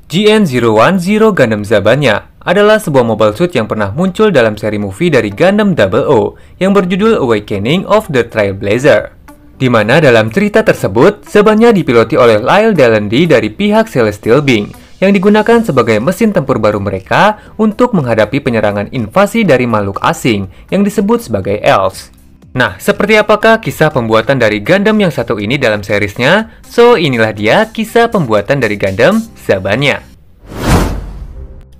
GN010 Gundam Zabanya adalah sebuah mobile suit yang pernah muncul dalam seri movie dari Gundam 00 yang berjudul Awakening of the Trailblazer. Di mana dalam cerita tersebut, Zabanya dipiloti oleh Lyle Dalendi dari pihak Celestial Being yang digunakan sebagai mesin tempur baru mereka untuk menghadapi penyerangan invasi dari makhluk asing yang disebut sebagai Elves. Nah, seperti apakah kisah pembuatan dari Gundam yang satu ini dalam seriesnya? So, inilah dia kisah pembuatan dari Gundam Zabanya.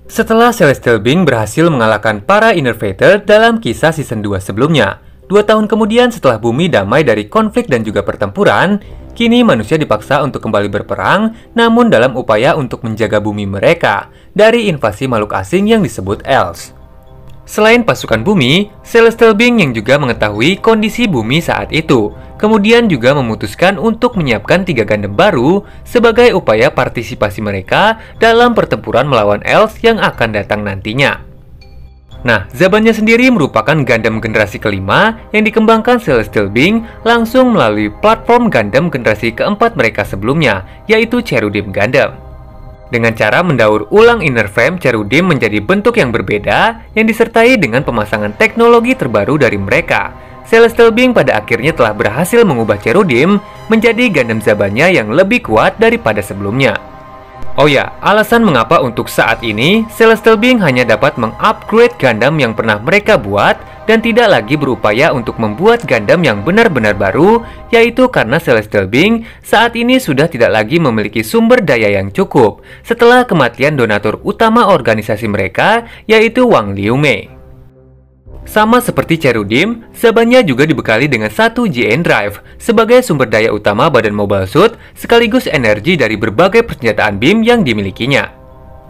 Setelah Celestial Being berhasil mengalahkan para Innervator dalam kisah season 2 sebelumnya, 2 tahun kemudian setelah bumi damai dari konflik dan juga pertempuran, kini manusia dipaksa untuk kembali berperang, namun dalam upaya untuk menjaga bumi mereka dari invasi makhluk asing yang disebut Elves. Selain pasukan bumi, Celestial Being yang juga mengetahui kondisi bumi saat itu, kemudian juga memutuskan untuk menyiapkan 3 Gundam baru sebagai upaya partisipasi mereka dalam pertempuran melawan Elves yang akan datang nantinya. Nah, Zabanya sendiri merupakan Gundam generasi kelima yang dikembangkan Celestial Being langsung melalui platform Gundam generasi keempat mereka sebelumnya, yaitu Cherubim Gundam. Dengan cara mendaur ulang inner frame Cherubim menjadi bentuk yang berbeda yang disertai dengan pemasangan teknologi terbaru dari mereka, Celestial Being pada akhirnya telah berhasil mengubah Cherubim menjadi Gundam Zabanya yang lebih kuat daripada sebelumnya. Oh ya, alasan mengapa untuk saat ini Celestial Being hanya dapat mengupgrade Gundam yang pernah mereka buat dan tidak lagi berupaya untuk membuat Gundam yang benar-benar baru, yaitu karena Celestial Being saat ini sudah tidak lagi memiliki sumber daya yang cukup setelah kematian donatur utama organisasi mereka, yaitu Wang Liumei. Sama seperti Cherubim, Zabanya juga dibekali dengan 1 GN Drive sebagai sumber daya utama badan mobile suit sekaligus energi dari berbagai persenjataan BIM yang dimilikinya.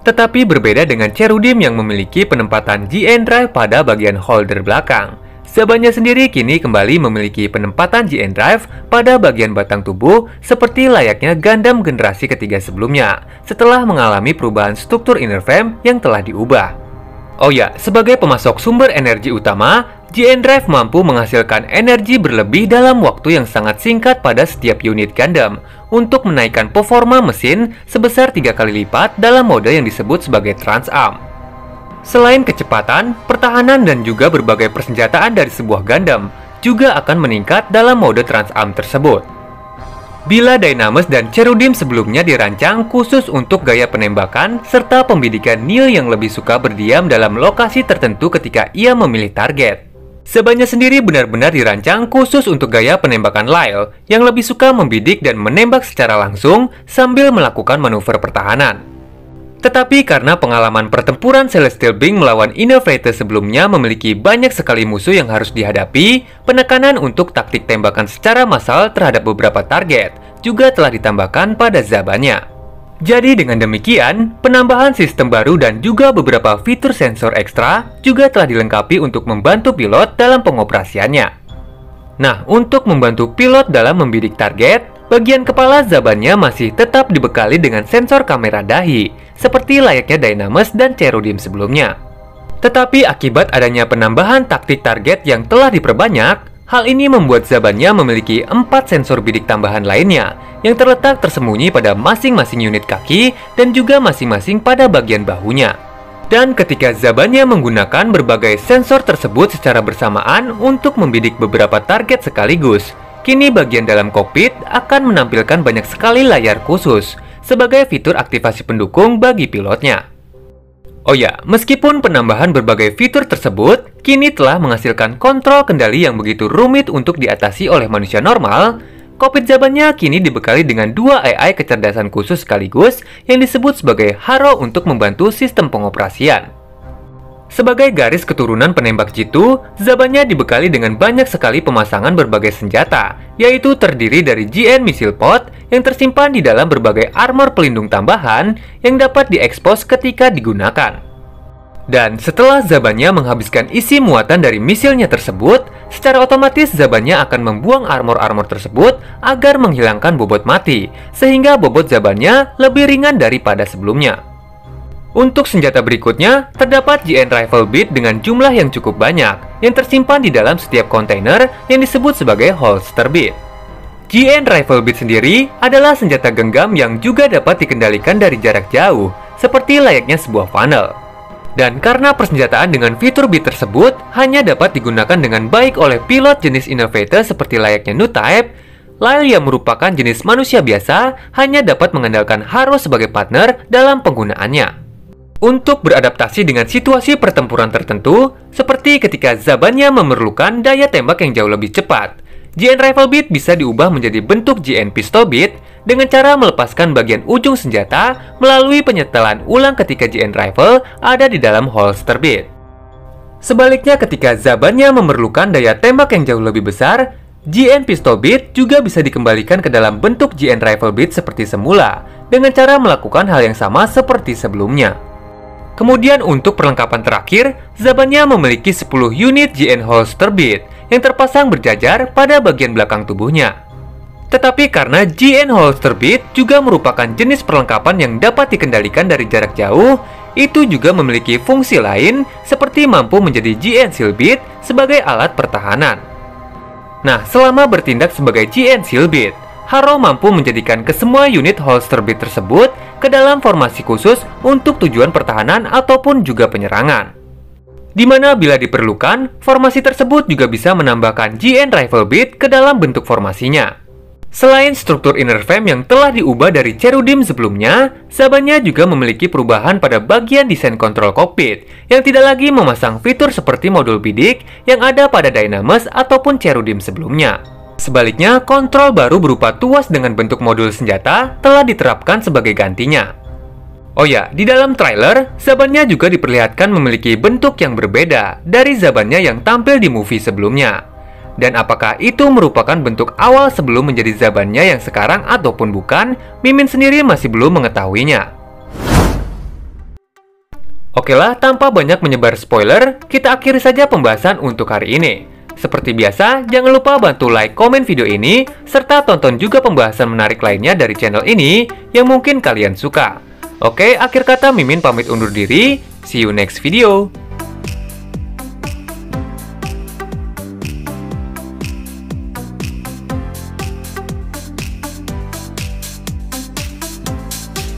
Tetapi berbeda dengan Cherubim yang memiliki penempatan GN Drive pada bagian holder belakang, Zabanya sendiri kini kembali memiliki penempatan GN Drive pada bagian batang tubuh seperti layaknya Gundam generasi ketiga sebelumnya setelah mengalami perubahan struktur inner frame yang telah diubah. Oh ya, sebagai pemasok sumber energi utama, GN Drive mampu menghasilkan energi berlebih dalam waktu yang sangat singkat pada setiap unit Gundam untuk menaikkan performa mesin sebesar 3 kali lipat dalam mode yang disebut sebagai Trans-Arm. Selain kecepatan, pertahanan dan juga berbagai persenjataan dari sebuah Gundam juga akan meningkat dalam mode Trans-Arm tersebut. Bila Dynames dan Cherubim sebelumnya dirancang khusus untuk gaya penembakan serta pembidikan Neil yang lebih suka berdiam dalam lokasi tertentu ketika ia memilih target, Zabanya sendiri benar-benar dirancang khusus untuk gaya penembakan Lyle yang lebih suka membidik dan menembak secara langsung sambil melakukan manuver pertahanan. Tetapi karena pengalaman pertempuran Celestial Being melawan Innervator sebelumnya memiliki banyak sekali musuh yang harus dihadapi, penekanan untuk taktik tembakan secara massal terhadap beberapa target juga telah ditambahkan pada Zabanya. Jadi dengan demikian, penambahan sistem baru dan juga beberapa fitur sensor ekstra juga telah dilengkapi untuk membantu pilot dalam pengoperasiannya. Nah, untuk membantu pilot dalam membidik target, bagian kepala Zabanya masih tetap dibekali dengan sensor kamera dahi seperti layaknya Dynames dan Cherubim sebelumnya. Tetapi akibat adanya penambahan taktik target yang telah diperbanyak, hal ini membuat Zabanya memiliki 4 sensor bidik tambahan lainnya yang terletak tersembunyi pada masing-masing unit kaki dan juga masing-masing pada bagian bahunya. Dan ketika Zabanya menggunakan berbagai sensor tersebut secara bersamaan untuk membidik beberapa target sekaligus, kini bagian dalam kokpit akan menampilkan banyak sekali layar khusus sebagai fitur aktivasi pendukung bagi pilotnya. Oh ya, meskipun penambahan berbagai fitur tersebut kini telah menghasilkan kontrol kendali yang begitu rumit untuk diatasi oleh manusia normal, kokpit Zabanya kini dibekali dengan 2 AI kecerdasan khusus sekaligus yang disebut sebagai Haro untuk membantu sistem pengoperasian. Sebagai garis keturunan penembak jitu, Zabanya dibekali dengan banyak sekali pemasangan berbagai senjata, yaitu terdiri dari GN Missile Pod yang tersimpan di dalam berbagai armor pelindung tambahan yang dapat diekspos ketika digunakan. Dan setelah Zabanya menghabiskan isi muatan dari misilnya tersebut, secara otomatis Zabanya akan membuang armor-armor tersebut agar menghilangkan bobot mati, sehingga bobot Zabanya lebih ringan daripada sebelumnya. Untuk senjata berikutnya, terdapat GN Rifle Bit dengan jumlah yang cukup banyak yang tersimpan di dalam setiap kontainer yang disebut sebagai Holster Bit. GN Rifle Bit sendiri adalah senjata genggam yang juga dapat dikendalikan dari jarak jauh, seperti layaknya sebuah funnel. Dan karena persenjataan dengan fitur beat tersebut hanya dapat digunakan dengan baik oleh pilot jenis innovator seperti layaknya New Type, Lyle yang merupakan jenis manusia biasa hanya dapat mengandalkan Haro sebagai partner dalam penggunaannya. Untuk beradaptasi dengan situasi pertempuran tertentu, seperti ketika Zabannya memerlukan daya tembak yang jauh lebih cepat, GN Rifle Beat bisa diubah menjadi bentuk GN Pistol Beat dengan cara melepaskan bagian ujung senjata melalui penyetelan ulang ketika GN Rifle ada di dalam holster beat. Sebaliknya, ketika Zabannya memerlukan daya tembak yang jauh lebih besar, GN Pistol Beat juga bisa dikembalikan ke dalam bentuk GN Rifle Beat seperti semula dengan cara melakukan hal yang sama seperti sebelumnya. Kemudian untuk perlengkapan terakhir, Zabannya memiliki 10 unit GN Holster Beat yang terpasang berjajar pada bagian belakang tubuhnya. Tetapi karena GN Holster Beat juga merupakan jenis perlengkapan yang dapat dikendalikan dari jarak jauh, itu juga memiliki fungsi lain seperti mampu menjadi GN Seal Beat sebagai alat pertahanan. Nah, selama bertindak sebagai GN Seal Beat, Haro mampu menjadikan kesemua unit holster beat tersebut ke dalam formasi khusus untuk tujuan pertahanan ataupun juga penyerangan. Di mana bila diperlukan, formasi tersebut juga bisa menambahkan GN Rifle Beat ke dalam bentuk formasinya. Selain struktur inner frame yang telah diubah dari Cherudim sebelumnya, Zabannya juga memiliki perubahan pada bagian desain kontrol kokpit yang tidak lagi memasang fitur seperti modul bidik yang ada pada Dynames ataupun Cherudim sebelumnya. Sebaliknya, kontrol baru berupa tuas dengan bentuk modul senjata telah diterapkan sebagai gantinya. Oh ya, di dalam trailer, Zabannya juga diperlihatkan memiliki bentuk yang berbeda dari Zabannya yang tampil di movie sebelumnya. Dan apakah itu merupakan bentuk awal sebelum menjadi Zabannya yang sekarang ataupun bukan, Mimin sendiri masih belum mengetahuinya. Oke lah, tanpa banyak menyebar spoiler, kita akhiri saja pembahasan untuk hari ini. Seperti biasa, jangan lupa bantu like, komen video ini, serta tonton juga pembahasan menarik lainnya dari channel ini yang mungkin kalian suka. Oke, akhir kata Mimin pamit undur diri. See you next video.